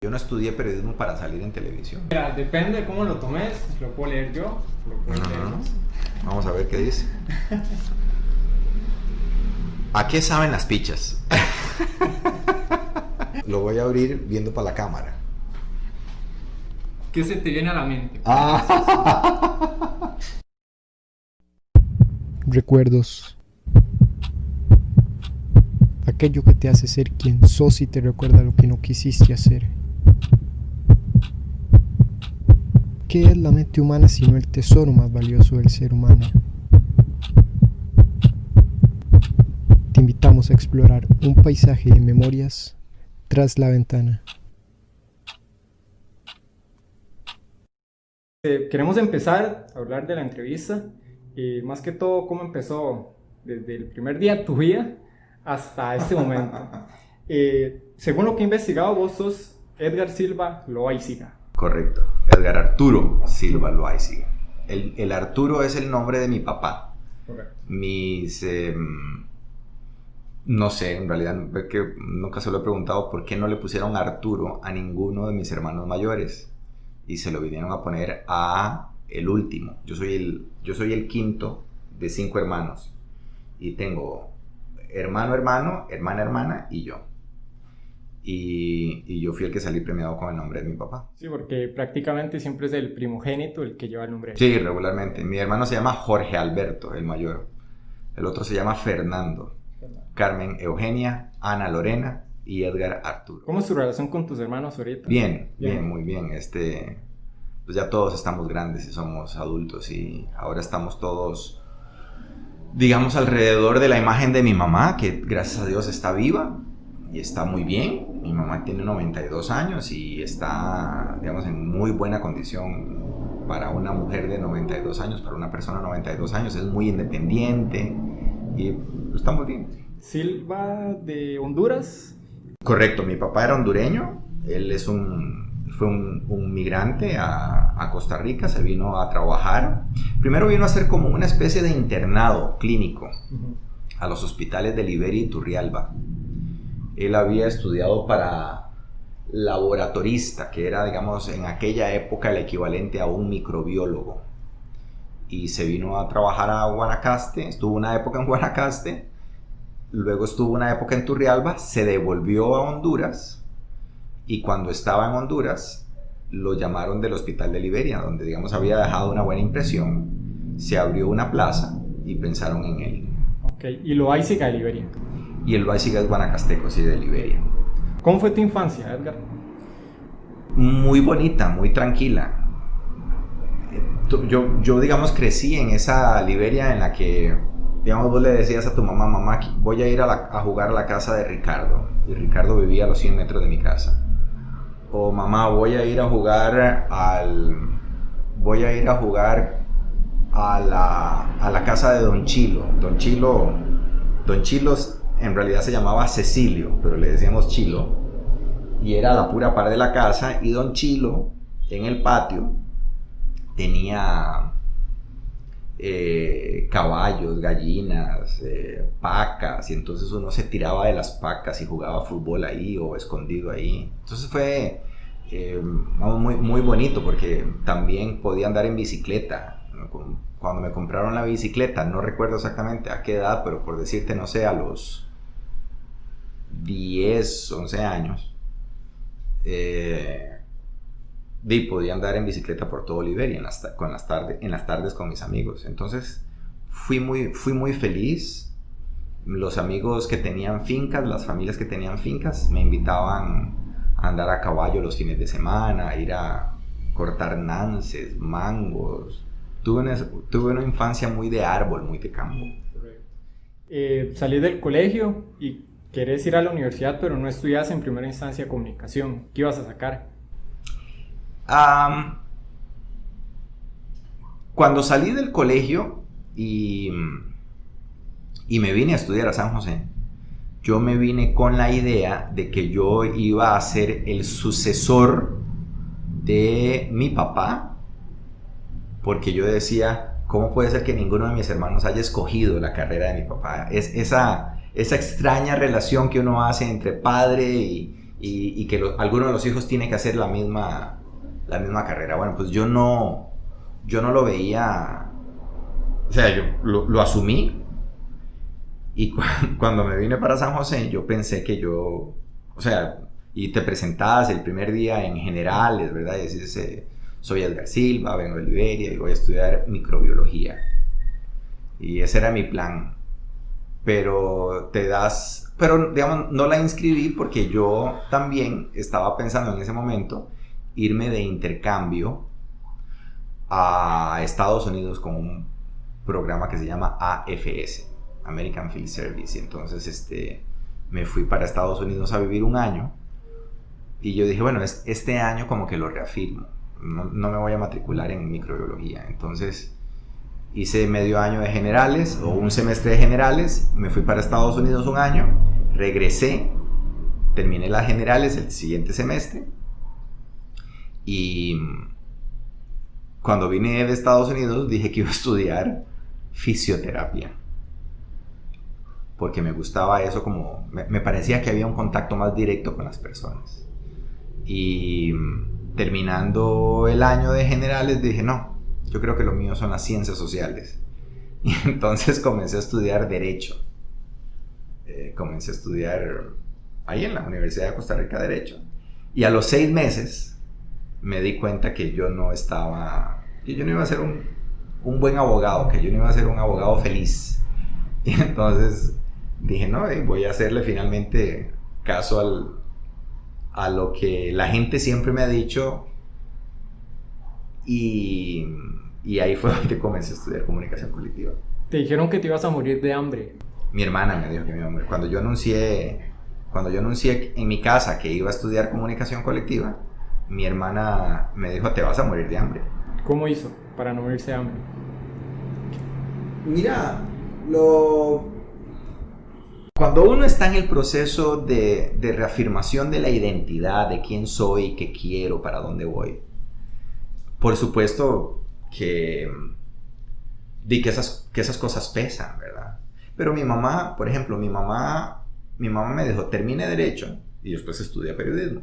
yo no estudié periodismo para salir en televisión. Mira, depende de cómo lo tomes, lo puedo leer yo, lo puedo leer vos. Vamos a ver qué dice. ¿A qué saben las pichas? Lo voy a abrir viendo para la cámara. ¿Qué se te viene a la mente? Recuerdos. Aquello que te hace ser quien sos y te recuerda lo que no quisiste hacer. ¿Qué es la mente humana sino el tesoro más valioso del ser humano? Te invitamos a explorar un paisaje de memorias tras la ventana. Queremos empezar a hablar de la entrevista y más que todo cómo empezó desde el primer día de tu vida hasta este momento. Según lo que he investigado, vos sos Edgar Silva Loaiziga. Correcto, Edgar Arturo Silva Loaiziga. El Arturo es el nombre de mi papá. Correcto. No sé, en realidad que nunca se lo he preguntado por qué no le pusieron Arturo a ninguno de mis hermanos mayores y se lo vinieron a poner a el último. Yo soy el quinto de 5 hermanos y tengo hermano, hermana y yo. Y yo fui el que salí premiado con el nombre de mi papá. Sí, porque prácticamente siempre es el primogénito el que lleva el nombre. Sí, regularmente. Mi hermano se llama Jorge Alberto, el mayor. El otro se llama Fernando. Carmen Eugenia, Ana Lorena y Edgar Arturo. ¿Cómo es tu relación con tus hermanos ahorita? Bien, muy bien. Pues ya todos estamos grandes y somos adultos y ahora estamos todos, digamos, alrededor de la imagen de mi mamá, que gracias a Dios está viva y está muy bien. Mi mamá tiene 92 años y está, digamos, en muy buena condición para una mujer de 92 años, para una persona de 92 años. Es muy independiente y estamos bien. Silva de Honduras. Correcto, mi papá era hondureño, él fue un migrante a Costa Rica, se vino a trabajar. Primero vino a hacer como una especie de internado clínico a los hospitales de Liberia y Turrialba. Él había estudiado para laboratorista, que era, digamos, en aquella época el equivalente a un microbiólogo. Y se vino a trabajar a Guanacaste, estuvo una época en Guanacaste. Luego estuvo una época en Turrialba, se devolvió a Honduras y cuando estaba en Honduras lo llamaron del hospital de Liberia, donde, digamos, había dejado una buena impresión. Se abrió una plaza y pensaron en él. Ok, y Loaiziga de Liberia. Y el Loaiziga es guanacasteco, sí, de Liberia. ¿Cómo fue tu infancia, Edgar? Muy bonita, muy tranquila. Yo digamos, crecí en esa Liberia en la que, digamos, vos le decías a tu mamá, voy a ir a jugar a la casa de Ricardo. Y Ricardo vivía a los 100 metros de mi casa. O mamá, voy a ir a jugar a la casa de Don Chilo. Don Chilo en realidad se llamaba Cecilio, pero le decíamos Chilo. Y era la pura par de la casa. Y Don Chilo, en el patio, tenía caballos, gallinas, pacas, y entonces uno se tiraba de las pacas y jugaba fútbol ahí o escondido ahí. Entonces fue muy, muy bonito porque también podía andar en bicicleta. Cuando me compraron la bicicleta, no recuerdo exactamente a qué edad, pero por decirte, no sé, a los 10, 11 años, podía andar en bicicleta por todo Liberia en las tardes con mis amigos. Entonces fui muy feliz. Los amigos que tenían fincas, las familias que tenían fincas, me invitaban a andar a caballo los fines de semana, a ir a cortar nances, mangos. Tuve una infancia muy de árbol, muy de campo. Salí del colegio y querés ir a la universidad, pero no estudias en primera instancia comunicación. ¿Qué ibas a sacar? Cuando salí del colegio y me vine a estudiar a San José, yo me vine con la idea de que yo iba a ser el sucesor de mi papá, porque yo decía, ¿cómo puede ser que ninguno de mis hermanos haya escogido la carrera de mi papá? Es esa extraña relación que uno hace entre padre y que alguno de los hijos tiene que hacer la misma carrera. Bueno, pues yo no lo veía, o sea, yo lo asumí, y cuando me vine para San José, yo pensé que o sea, y te presentabas el primer día en generales, ¿verdad? Y decís, soy Edgar Silva, vengo de Liberia y voy a estudiar microbiología. Y ese era mi plan. Pero digamos, no la inscribí porque yo también estaba pensando en ese momento irme de intercambio a Estados Unidos con un programa que se llama AFS, American Field Service. Y entonces me fui para Estados Unidos a vivir un año, y yo dije, bueno, este año como que lo reafirmo, no me voy a matricular en microbiología. Entonces hice medio año de generales o un semestre de generales, me fui para Estados Unidos un año, regresé, terminé las generales el siguiente semestre, y cuando vine de Estados Unidos dije que iba a estudiar fisioterapia, porque me gustaba eso, como me parecía que había un contacto más directo con las personas. Y terminando el año de generales dije, no, yo creo que lo mío son las ciencias sociales. Y entonces comencé a estudiar Derecho. Comencé a estudiar ahí en la Universidad de Costa Rica Derecho. Y a los 6 meses me di cuenta que yo no iba a ser un buen abogado, que yo no iba a ser un abogado feliz. Y entonces dije, no, voy a hacerle finalmente caso a lo que la gente siempre me ha dicho, y ahí fue donde comencé a estudiar comunicación colectiva. Te dijeron que te ibas a morir de hambre. Mi hermana me dijo que me iba a morir. Cuando yo anuncié en mi casa que iba a estudiar comunicación colectiva, mi hermana me dijo, te vas a morir de hambre. ¿Cómo hizo para no morirse de hambre? Mira, cuando uno está en el proceso de reafirmación de la identidad, de quién soy, qué quiero, para dónde voy, por supuesto que esas cosas pesan, ¿verdad? Pero mi mamá, por ejemplo, mi mamá me dijo, termine Derecho y después estudia Periodismo.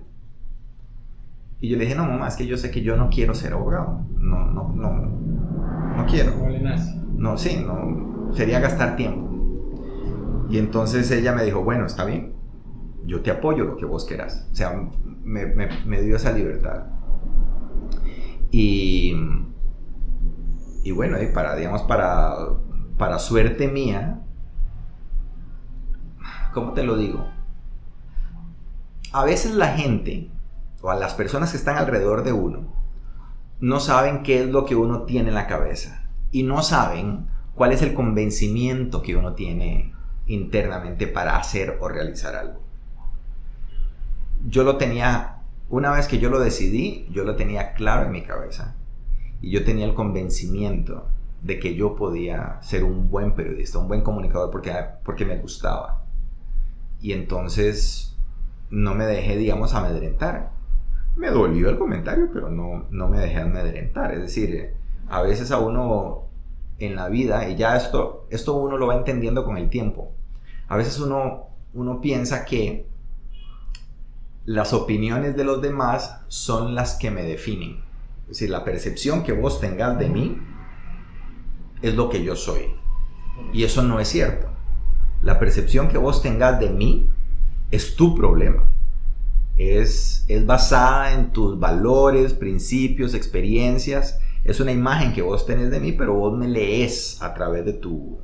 Y yo le dije, no, mamá, es que yo sé que yo no quiero ser abogado. No quiero. No le nace. No, sí, no, sería gastar tiempo. Y entonces ella me dijo, bueno, está bien, yo te apoyo lo que vos quieras. O sea, me dio esa libertad. Y bueno, para suerte mía, ¿cómo te lo digo? A veces la gente, o a las personas que están alrededor de uno, no saben qué es lo que uno tiene en la cabeza, y no saben cuál es el convencimiento que uno tiene internamente para hacer o realizar algo. Yo lo tenía, una vez que yo lo decidí, yo lo tenía claro en mi cabeza, y yo tenía el convencimiento de que yo podía ser un buen periodista, un buen comunicador, porque me gustaba. Y entonces no me dejé, digamos, amedrentar. Me dolió el comentario, pero no me dejé amedrentar. Es decir, a veces a uno en la vida, y ya esto uno lo va entendiendo con el tiempo, a veces uno piensa que las opiniones de los demás son las que me definen. Es decir, la percepción que vos tengas de mí es lo que yo soy. Y eso no es cierto. La percepción que vos tengas de mí es tu problema. Es basada en tus valores, principios, experiencias. Es una imagen que vos tenés de mí, pero vos me lees a través de tu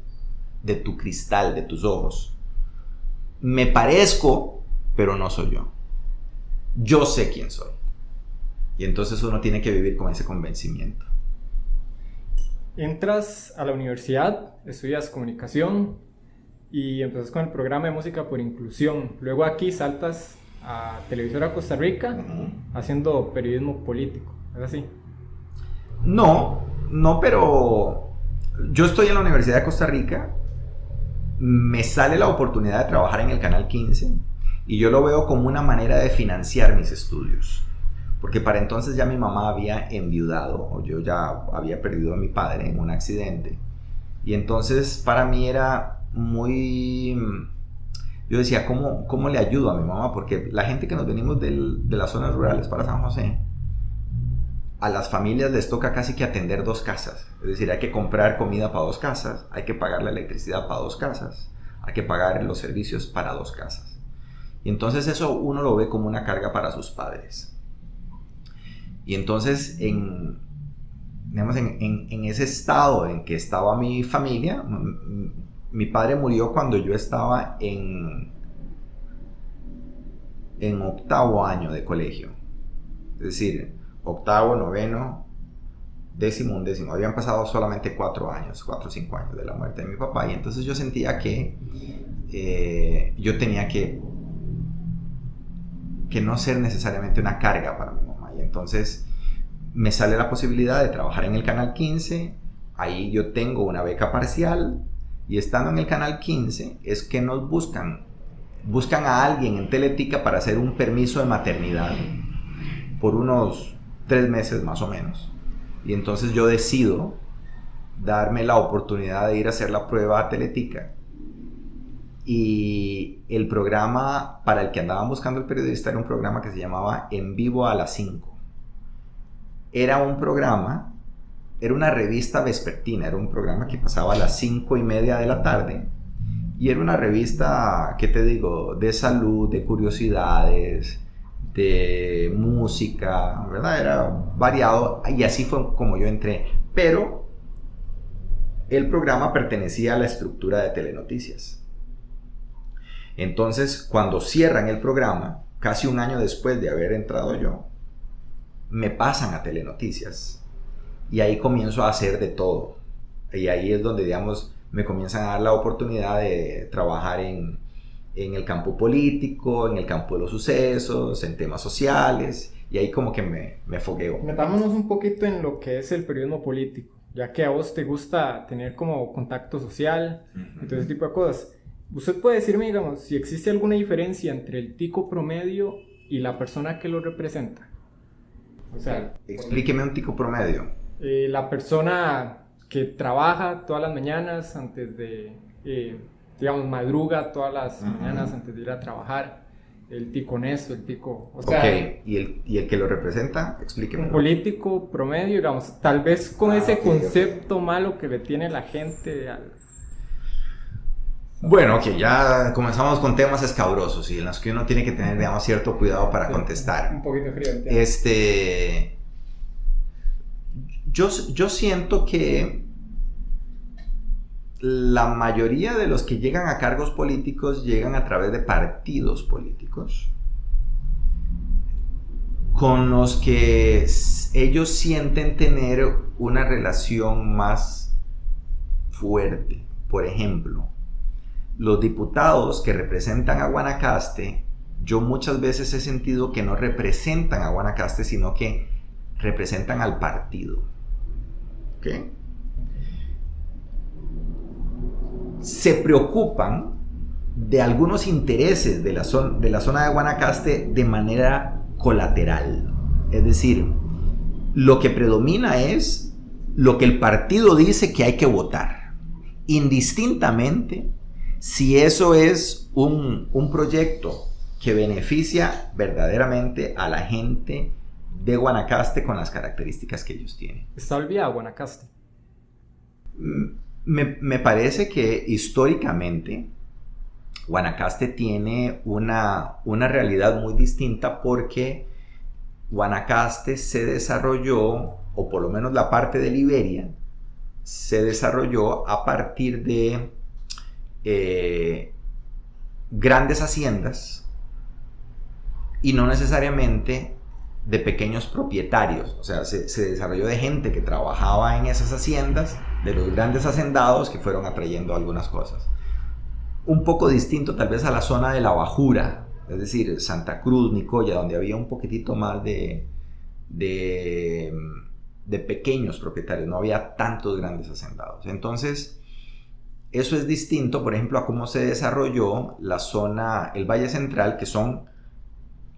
cristal, de tus ojos. Me parezco, pero no soy yo. Yo sé quién soy. Y entonces uno tiene que vivir con ese convencimiento. Entras a la universidad, estudias comunicación y empezás con el programa de música por inclusión. Luego aquí saltas a Televisora Costa Rica haciendo periodismo político. ¿Es así? No, pero yo estoy en la Universidad de Costa Rica, me sale la oportunidad de trabajar en el Canal 15 y yo lo veo como una manera de financiar mis estudios. Porque para entonces ya mi mamá había enviudado, o yo ya había perdido a mi padre en un accidente. Y entonces para mí era muy yo decía, ¿cómo le ayudo a mi mamá? Porque la gente que nos venimos de las zonas rurales para San José, a las familias les toca casi que atender 2 casas. Es decir, hay que comprar comida para 2 casas, hay que pagar la electricidad para 2 casas, hay que pagar los servicios para 2 casas. Y entonces eso uno lo ve como una carga para sus padres. Y entonces en ese estado en que estaba mi familia, mi padre murió cuando yo estaba en 8º año de colegio. Es decir, 8º, 9º, 10º, 11º. Habían pasado solamente 4 o 5 años de la muerte de mi papá. Y entonces yo sentía que yo tenía que no ser necesariamente una carga para mi mamá. Y entonces me sale la posibilidad de trabajar en el Canal 15. Ahí yo tengo una beca parcial. Y estando en el Canal 15 es que nos buscan a alguien en Teletica para hacer un permiso de maternidad por unos 3 meses más o menos. Y entonces yo decido darme la oportunidad de ir a hacer la prueba a Teletica. Y el programa para el que andaban buscando el periodista era un programa que se llamaba En Vivo a las 5. Era una revista vespertina, era un programa que pasaba a las 5:30 de la tarde. Y era una revista, ¿qué te digo?, de salud, de curiosidades, de música, ¿verdad? Era variado y así fue como yo entré. Pero el programa pertenecía a la estructura de Telenoticias. Entonces, cuando cierran el programa, casi un año después de haber entrado yo, me pasan a Telenoticias y ahí comienzo a hacer de todo. Y ahí es donde, digamos, me comienzan a dar la oportunidad de trabajar en el campo político, en el campo de los sucesos, en temas sociales, y ahí como que me fogueo. Metámonos un poquito en lo que es el periodismo político, ya que a vos te gusta tener como contacto social y todo ese tipo de cosas. ¿Usted puede decirme, digamos, si existe alguna diferencia entre el tico promedio y la persona que lo representa? O sea, explíqueme un tico promedio. La persona que trabaja todas las mañanas antes de, digamos, madruga todas las mañanas antes de ir a trabajar, el tico honesto, el tico... O sea, ok, ¿Y el que lo representa? Explíqueme. Un político promedio, digamos, tal vez con ese concepto malo que le tiene la gente al... Bueno, ok, ya comenzamos con temas escabrosos y en los que uno tiene que tener, digamos, cierto cuidado para contestar. Un poquito frío. Yo siento que la mayoría de los que llegan a cargos políticos llegan a través de partidos políticos con los que ellos sienten tener una relación más fuerte. Por ejemplo, los diputados que representan a Guanacaste, yo muchas veces he sentido que no representan a Guanacaste, sino que representan al partido. ¿Ok? Se preocupan de algunos intereses de la zona de Guanacaste de manera colateral. Es decir, lo que predomina es lo que el partido dice que hay que votar, indistintamente si eso es un proyecto que beneficia verdaderamente a la gente de Guanacaste con las características que ellos tienen. ¿Está olvidado Guanacaste? Me parece que históricamente Guanacaste tiene una realidad muy distinta porque Guanacaste se desarrolló, o por lo menos la parte de Liberia, se desarrolló a partir de grandes haciendas y no necesariamente de pequeños propietarios. O sea, se desarrolló de gente que trabajaba en esas haciendas, de los grandes hacendados que fueron atrayendo algunas cosas. Un poco distinto tal vez a la zona de la Bajura, es decir, Santa Cruz, Nicoya, donde había un poquitito más de pequeños propietarios, no había tantos grandes hacendados. Entonces, eso es distinto, por ejemplo, a cómo se desarrolló la zona, el Valle Central, que son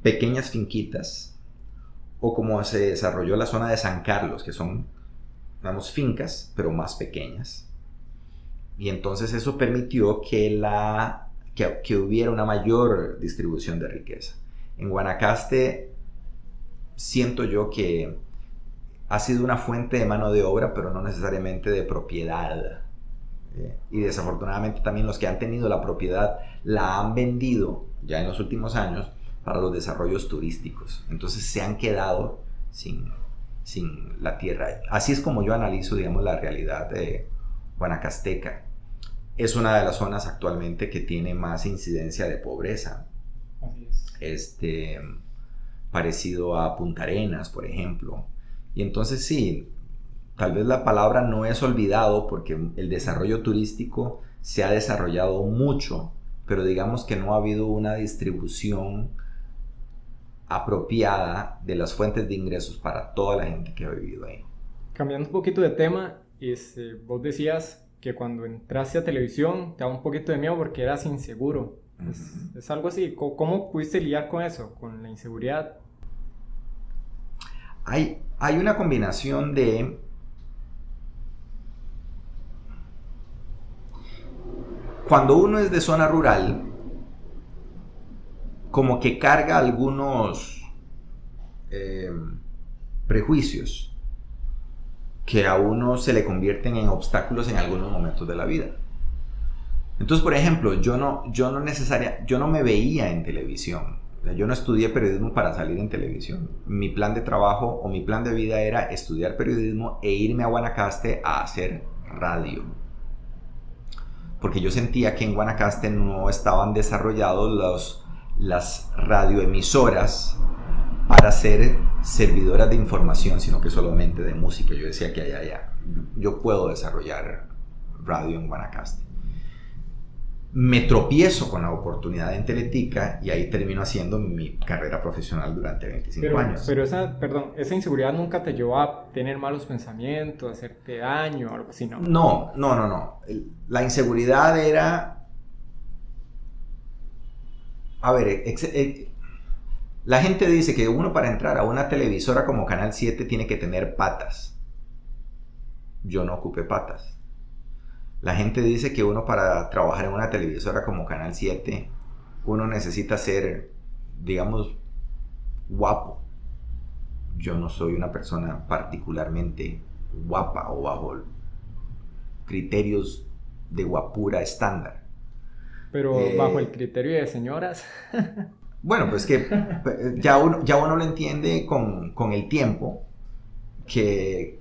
pequeñas finquitas, o como se desarrolló la zona de San Carlos, que son, digamos, fincas, pero más pequeñas. Y entonces eso permitió que que hubiera una mayor distribución de riqueza. En Guanacaste siento yo que ha sido una fuente de mano de obra, pero no necesariamente de propiedad. Y desafortunadamente también los que han tenido la propiedad la han vendido ya en los últimos años para los desarrollos turísticos. Entonces se han quedado sin la tierra. Así es como yo analizo, digamos, la realidad guanacasteca. Es una de las zonas actualmente que tiene más incidencia de pobreza. Así es. Parecido a Punta Arenas, por ejemplo. Y entonces sí, tal vez la palabra no es olvidado porque el desarrollo turístico se ha desarrollado mucho, pero digamos que no ha habido una distribución apropiada de las fuentes de ingresos para toda la gente que ha vivido ahí. Cambiando un poquito de tema, vos decías que cuando entraste a televisión te daba un poquito de miedo porque eras inseguro. Es algo así. ¿Cómo pudiste lidiar con eso, con la inseguridad? Hay una combinación de cuando uno es de zona rural, como que carga algunos prejuicios que a uno se le convierten en obstáculos en algunos momentos de la vida. Entonces, por ejemplo, yo no me veía en televisión. Yo no estudié periodismo para salir en televisión. Mi plan de trabajo o mi plan de vida era estudiar periodismo e irme a Guanacaste a hacer radio. Porque yo sentía que en Guanacaste no estaban desarrollados las radioemisoras para ser servidoras de información, sino que solamente de música. Yo decía que allá yo puedo desarrollar radio en Guanacaste. Me tropiezo con la oportunidad en Teletica y ahí termino haciendo mi carrera profesional durante 25 años. Pero esa inseguridad nunca te llevó a tener malos pensamientos, a hacerte daño o algo así, ¿no? No. La inseguridad era... A ver, la gente dice que uno para entrar a una televisora como Canal 7 tiene que tener patas. Yo no ocupé patas. La gente dice que uno para trabajar en una televisora como Canal 7, uno necesita ser, digamos, guapo. Yo no soy una persona particularmente guapa o bajo criterios de guapura estándar. Pero bajo el criterio de señoras. Bueno, pues que ya uno lo entiende con el tiempo, que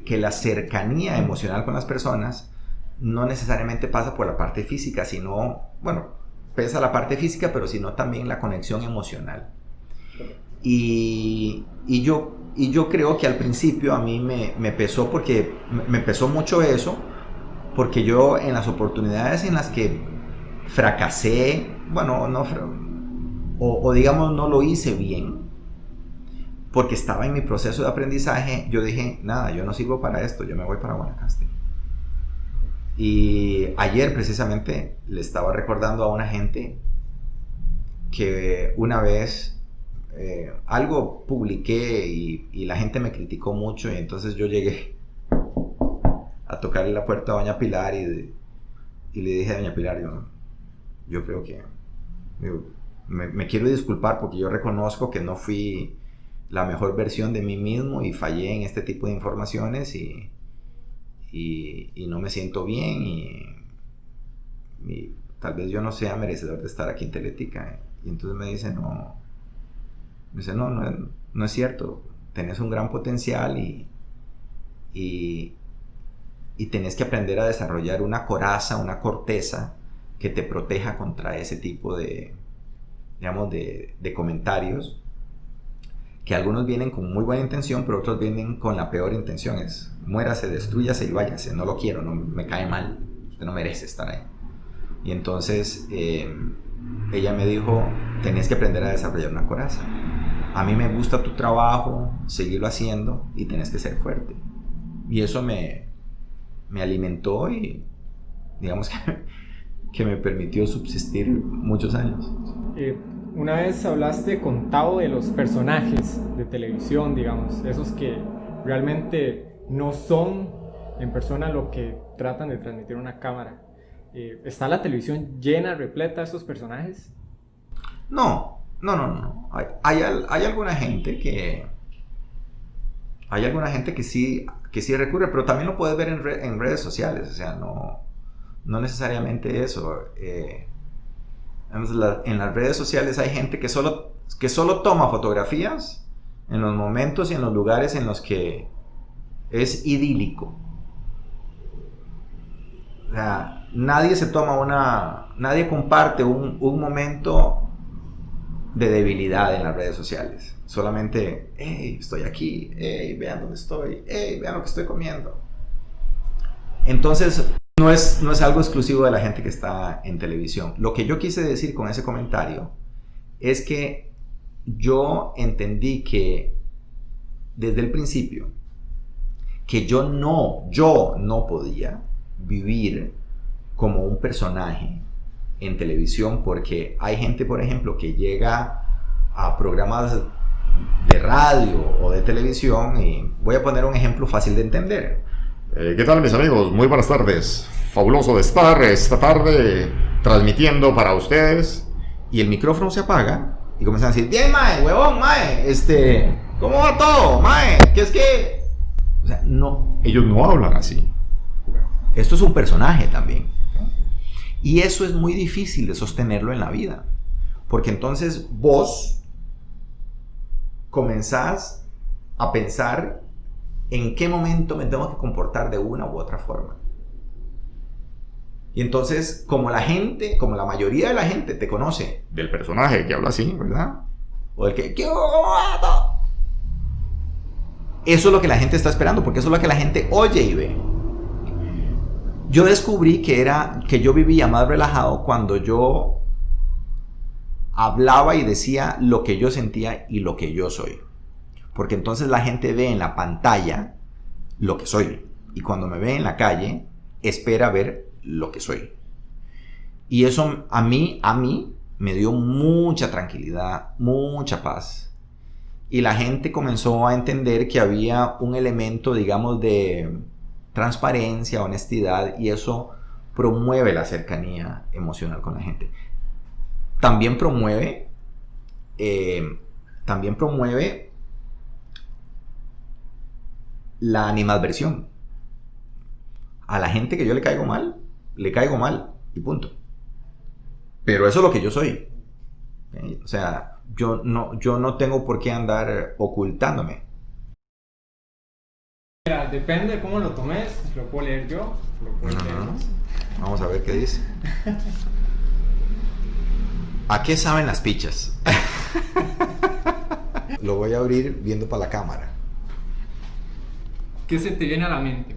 la cercanía emocional con las personas no necesariamente pasa por la parte física, sino, bueno, pesa la parte física, pero sino también la conexión emocional. Y yo creo que al principio a mí me pesó porque me pesó mucho eso, porque yo en las oportunidades en las que fracasé, bueno, o digamos no lo hice bien, porque estaba en mi proceso de aprendizaje, yo dije, nada, yo no sirvo para esto, yo me voy para Guanacaste. Y ayer precisamente le estaba recordando a una gente que una vez algo publiqué y la gente me criticó mucho, y entonces yo llegué a tocarle la puerta a doña Pilar y le dije a doña Pilar, yo creo que me quiero disculpar porque yo reconozco que no fui la mejor versión de mí mismo y fallé en este tipo de informaciones y no me siento bien y tal vez yo no sea merecedor de estar aquí en Teletica. Y entonces me dice, no es cierto, tenés un gran potencial y tenés que aprender a desarrollar una coraza, una corteza que te proteja contra ese tipo de, digamos, de comentarios, que algunos vienen con muy buena intención, pero otros vienen con la peor intención, es muérase, destrúyase y váyase, no lo quiero, no me cae mal, usted no merece estar ahí. Y entonces ella me dijo, tenés que aprender a desarrollar una coraza. A mí me gusta tu trabajo, seguirlo haciendo y tenés que ser fuerte. Y eso me alimentó y digamos que me permitió subsistir muchos años. Una vez hablaste con Tao de los personajes de televisión, digamos, esos que realmente no son en persona lo que tratan de transmitir una cámara. ¿Está la televisión llena, repleta de estos personajes? No. Hay alguna gente que... Hay alguna gente que sí recurre, pero también lo puedes ver en redes sociales, o sea, no necesariamente eso. En las redes sociales hay gente que solo toma fotografías en los momentos y en los lugares en los que es idílico. O sea, nadie comparte un momento de debilidad en las redes sociales. Solamente, hey, estoy aquí, hey, vean dónde estoy, hey, vean lo que estoy comiendo. Entonces, no es algo exclusivo de la gente que está en televisión. Lo que yo quise decir con ese comentario es que yo entendí que desde el principio que yo no podía vivir como un personaje en televisión, porque hay gente, por ejemplo, que llega a programas de radio o de televisión, y voy a poner un ejemplo fácil de entender. ¿Qué tal, mis amigos? Muy buenas tardes. Fabuloso de estar esta tarde transmitiendo para ustedes. Y el micrófono se apaga y comienzan a decir, bien, mae, huevón, mae, ¿cómo va todo, mae? ¿Qué es que...? O sea, no. Ellos no hablan así. Esto es un personaje también. Y eso es muy difícil de sostenerlo en la vida. Porque entonces vos comenzás a pensar en qué momento me tengo que comportar de una u otra forma. Y entonces, como la mayoría de la gente te conoce Del personaje que habla así, ¿verdad? o el que... Eso es lo que la gente está esperando, porque eso es lo que la gente oye y ve. Yo descubrí que yo vivía más relajado cuando yo hablaba y decía lo que yo sentía y lo que yo soy. Porque entonces la gente ve en la pantalla lo que soy. Y cuando me ve en la calle, espera ver lo que soy. Y eso a mí me dio mucha tranquilidad, mucha paz. Y la gente comenzó a entender que había un elemento, digamos, de transparencia, honestidad, y eso promueve la cercanía emocional con la gente. También promueve la animadversión. A la gente que yo le caigo mal y punto. Pero eso es lo que yo soy. ¿Okay? O sea, yo no tengo por qué andar ocultándome. Mira, depende de cómo lo tomes, lo puedo leer yo, lo puedo leer vos. Vamos a ver qué dice. ¿A qué saben las pichas? Lo voy a abrir viendo para la cámara. ¿Qué se te viene a la mente?